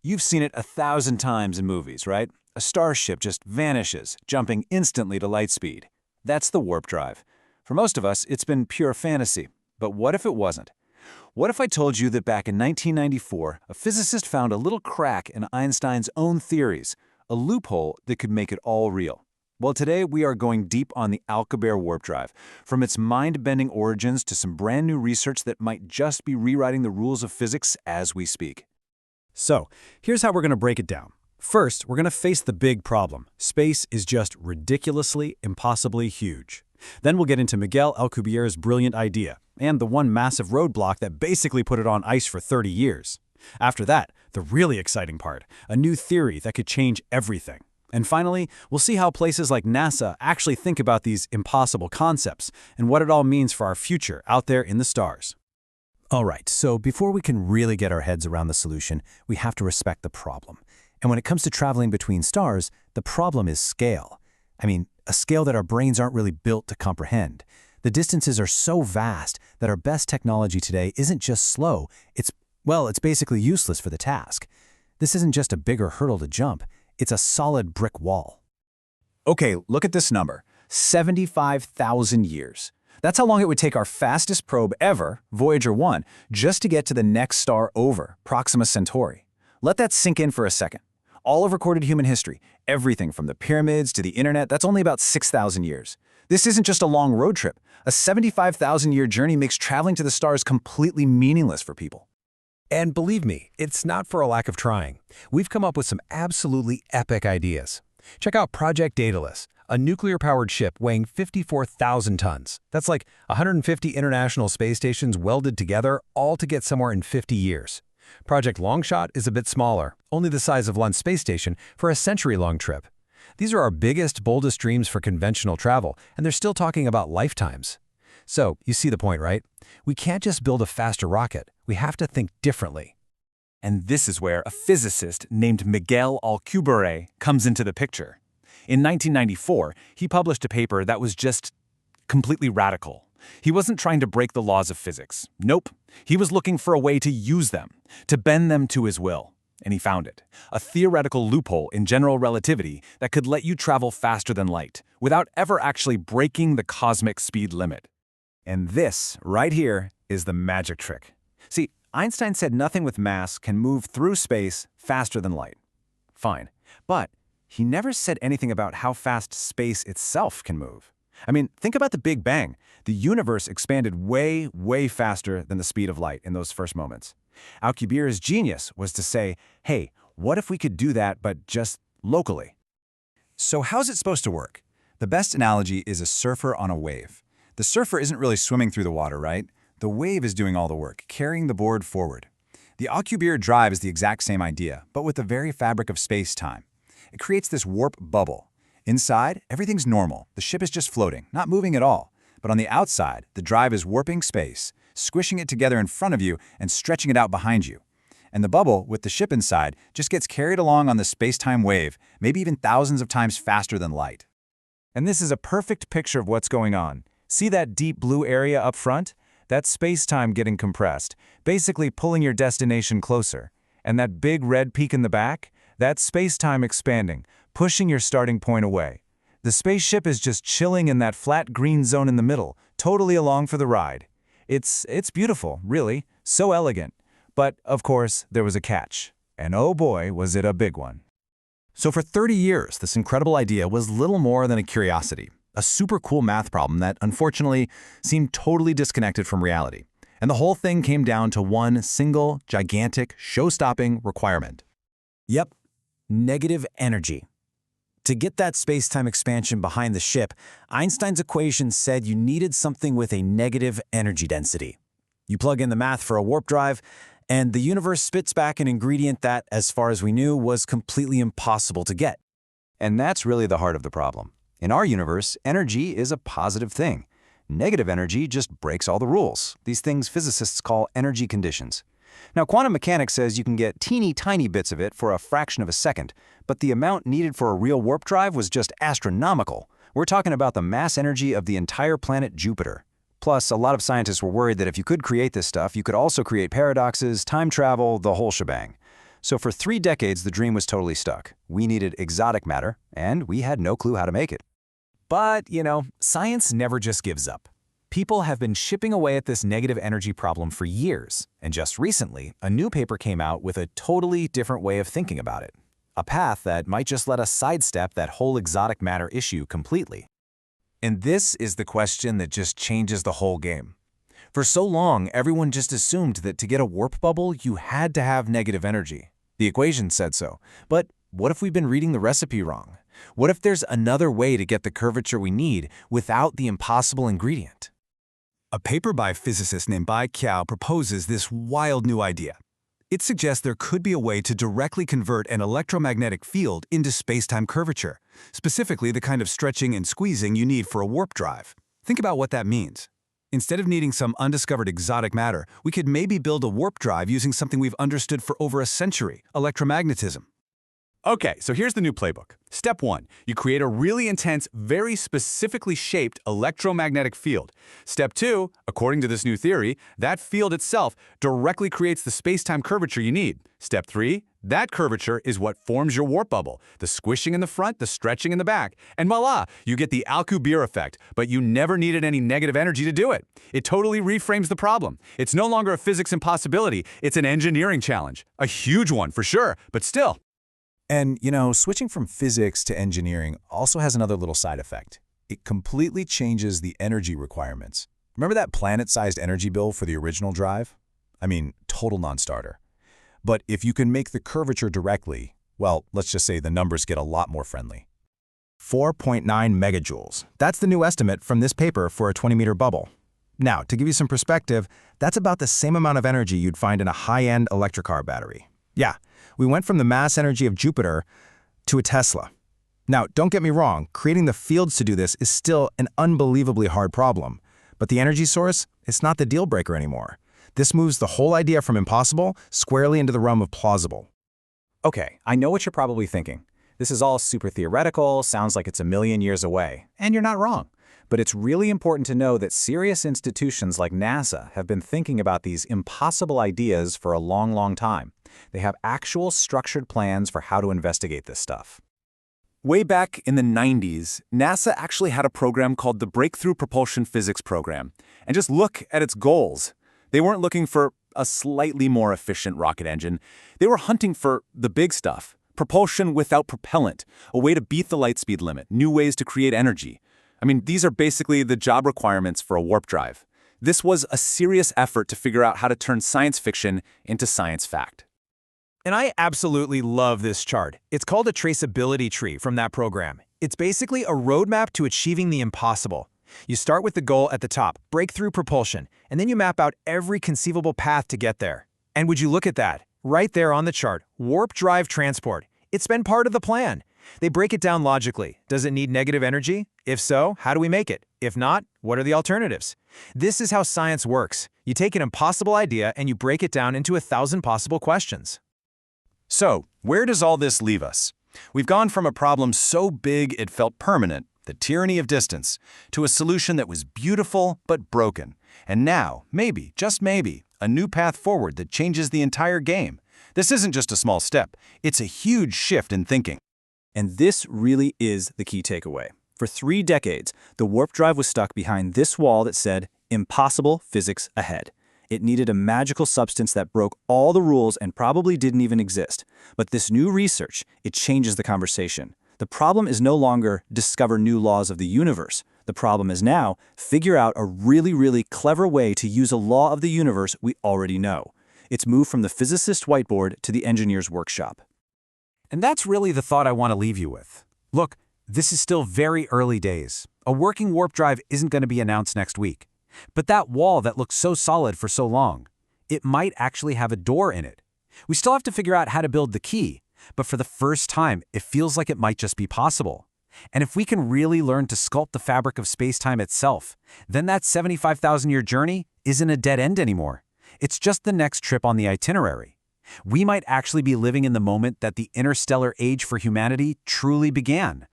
You've seen it 1,000 times in movies, right? A starship just vanishes, jumping instantly to light speed. That's the warp drive. For most of us, it's been pure fantasy. But what if it wasn't? What if I told you that back in 1994, a physicist found a little crack in Einstein's own theories, a loophole that could make it all real? Well, today we are going deep on the Alcubierre warp drive, from its mind-bending origins to some brand new research that might just be rewriting the rules of physics as we speak. So, here's how we're going to break it down. First, we're going to face the big problem. Space is just ridiculously, impossibly huge. Then we'll get into Miguel Alcubierre's brilliant idea, and the one massive roadblock that basically put it on ice for 30 years. After that, the really exciting part, a new theory that could change everything. And finally, we'll see how places like NASA actually think about these impossible concepts, and what it all means for our future out there in the stars. All right, so before we can really get our heads around the solution, we have to respect the problem. And when it comes to traveling between stars, the problem is scale. I mean, a scale that our brains aren't really built to comprehend. The distances are so vast that our best technology today isn't just slow, it's basically useless for the task. This isn't just a bigger hurdle to jump, it's a solid brick wall. Okay, look at this number, 75,000 years. That's how long it would take our fastest probe ever, Voyager 1, just to get to the next star over, Proxima Centauri. Let that sink in for a second. All of recorded human history, everything from the pyramids to the internet, that's only about 6,000 years. This isn't just a long road trip. A 75,000-year journey makes traveling to the stars completely meaningless for people. And believe me, it's not for a lack of trying. We've come up with some absolutely epic ideas. Check out Project Daedalus, a nuclear-powered ship weighing 54,000 tons. That's like 150 international space stations welded together, all to get somewhere in 50 years. Project Longshot is a bit smaller, only the size of Lund Space Station, for a century-long trip. These are our biggest, boldest dreams for conventional travel, and they're still talking about lifetimes. So, you see the point, right? We can't just build a faster rocket. We have to think differently. And this is where a physicist named Miguel Alcubierre comes into the picture. In 1994, he published a paper that was just completely radical. He wasn't trying to break the laws of physics. Nope. He was looking for a way to use them, to bend them to his will. And he found it. A theoretical loophole in general relativity that could let you travel faster than light, without ever actually breaking the cosmic speed limit. And this, right here, is the magic trick. See, Einstein said nothing with mass can move through space faster than light. Fine. But he never said anything about how fast space itself can move. I mean, think about the Big Bang. The universe expanded way, way faster than the speed of light in those first moments. Alcubierre's genius was to say, hey, what if we could do that, but just locally? So how's it supposed to work? The best analogy is a surfer on a wave. The surfer isn't really swimming through the water, right? The wave is doing all the work, carrying the board forward. The Alcubierre drive is the exact same idea, but with the very fabric of space-time. It creates this warp bubble. Inside, everything's normal. The ship is just floating, not moving at all. But on the outside, the drive is warping space, squishing it together in front of you and stretching it out behind you. And the bubble, with the ship inside, just gets carried along on the space-time wave, maybe even thousands of times faster than light. And this is a perfect picture of what's going on. See that deep blue area up front? That's space-time getting compressed, basically pulling your destination closer. And that big red peak in the back? That's space-time expanding, pushing your starting point away. The spaceship is just chilling in that flat green zone in the middle, totally along for the ride. It's beautiful, really, so elegant. But, of course, there was a catch. And oh boy, was it a big one. So for 30 years, this incredible idea was little more than a curiosity, a super cool math problem that, unfortunately, seemed totally disconnected from reality. And the whole thing came down to one single, gigantic, show-stopping requirement. Yep, negative energy. To get that space-time expansion behind the ship, Einstein's equation said you needed something with a negative energy density. You plug in the math for a warp drive, and the universe spits back an ingredient that, as far as we knew, was completely impossible to get. And that's really the heart of the problem. In our universe, energy is a positive thing. Negative energy just breaks all the rules. These things physicists call energy conditions. Now, quantum mechanics says you can get teeny tiny bits of it for a fraction of a second, but the amount needed for a real warp drive was just astronomical. We're talking about the mass energy of the entire planet Jupiter. Plus, a lot of scientists were worried that if you could create this stuff, you could also create paradoxes, time travel, the whole shebang. So for 3 decades, the dream was totally stuck. We needed exotic matter, and we had no clue how to make it. But, science never just gives up. People have been chipping away at this negative energy problem for years, and just recently, a new paper came out with a totally different way of thinking about it. A path that might just let us sidestep that whole exotic matter issue completely. And this is the question that just changes the whole game. For so long, everyone just assumed that to get a warp bubble, you had to have negative energy. The equation said so. But what if we've been reading the recipe wrong? What if there's another way to get the curvature we need without the impossible ingredient? A paper by a physicist named Bai Qiao proposes this wild new idea. It suggests there could be a way to directly convert an electromagnetic field into space-time curvature, specifically the kind of stretching and squeezing you need for a warp drive. Think about what that means. Instead of needing some undiscovered exotic matter, we could maybe build a warp drive using something we've understood for over a century, electromagnetism. Okay, so here's the new playbook. Step 1, you create a really intense, very specifically shaped electromagnetic field. Step 2, according to this new theory, that field itself directly creates the space-time curvature you need. Step 3, that curvature is what forms your warp bubble, the squishing in the front, the stretching in the back. And voila, you get the Alcubierre effect, but you never needed any negative energy to do it. It totally reframes the problem. It's no longer a physics impossibility, it's an engineering challenge. A huge one, for sure, but still. And, switching from physics to engineering also has another little side effect. It completely changes the energy requirements. Remember that planet-sized energy bill for the original drive? I mean, total non-starter. But if you can make the curvature directly, well, let's just say the numbers get a lot more friendly. 4.9 megajoules. That's the new estimate from this paper for a 20-meter bubble. Now, to give you some perspective, that's about the same amount of energy you'd find in a high-end electric car battery. Yeah, we went from the mass energy of Jupiter to a Tesla. Now, don't get me wrong, creating the fields to do this is still an unbelievably hard problem. But the energy source, it's not the deal breaker anymore. This moves the whole idea from impossible squarely into the realm of plausible. Okay, I know what you're probably thinking. This is all super theoretical, sounds like it's a million years away, and you're not wrong. But it's really important to know that serious institutions like NASA have been thinking about these impossible ideas for a long, long time. They have actual structured plans for how to investigate this stuff. Way back in the 90s, NASA actually had a program called the Breakthrough Propulsion Physics Program. And just look at its goals. They weren't looking for a slightly more efficient rocket engine. They were hunting for the big stuff. Propulsion without propellant, a way to beat the light speed limit, new ways to create energy. I mean, these are basically the job requirements for a warp drive. This was a serious effort to figure out how to turn science fiction into science fact. And I absolutely love this chart. It's called a traceability tree from that program. It's basically a roadmap to achieving the impossible. You start with the goal at the top, breakthrough propulsion, and then you map out every conceivable path to get there. And would you look at that? Right there on the chart, warp drive transport. It's been part of the plan. They break it down logically. Does it need negative energy? If so, how do we make it? If not, what are the alternatives? This is how science works. You take an impossible idea and you break it down into 1,000 possible questions. So, where does all this leave us? We've gone from a problem so big it felt permanent, the tyranny of distance, to a solution that was beautiful but broken. And now, maybe, just maybe, a new path forward that changes the entire game. This isn't just a small step, it's a huge shift in thinking. And this really is the key takeaway. For 3 decades, the warp drive was stuck behind this wall that said, impossible physics ahead. It needed a magical substance that broke all the rules and probably didn't even exist. But this new research, it changes the conversation. The problem is no longer discover new laws of the universe. The problem is now figure out a really, really clever way to use a law of the universe we already know. It's moved from the physicist's whiteboard to the engineer's workshop. And that's really the thought I want to leave you with. Look, this is still very early days. A working warp drive isn't going to be announced next week. But that wall that looked so solid for so long, it might actually have a door in it. We still have to figure out how to build the key, but for the first time, it feels like it might just be possible. And if we can really learn to sculpt the fabric of space-time itself, then that 75,000-year journey isn't a dead end anymore. It's just the next trip on the itinerary. We might actually be living in the moment that the interstellar age for humanity truly began.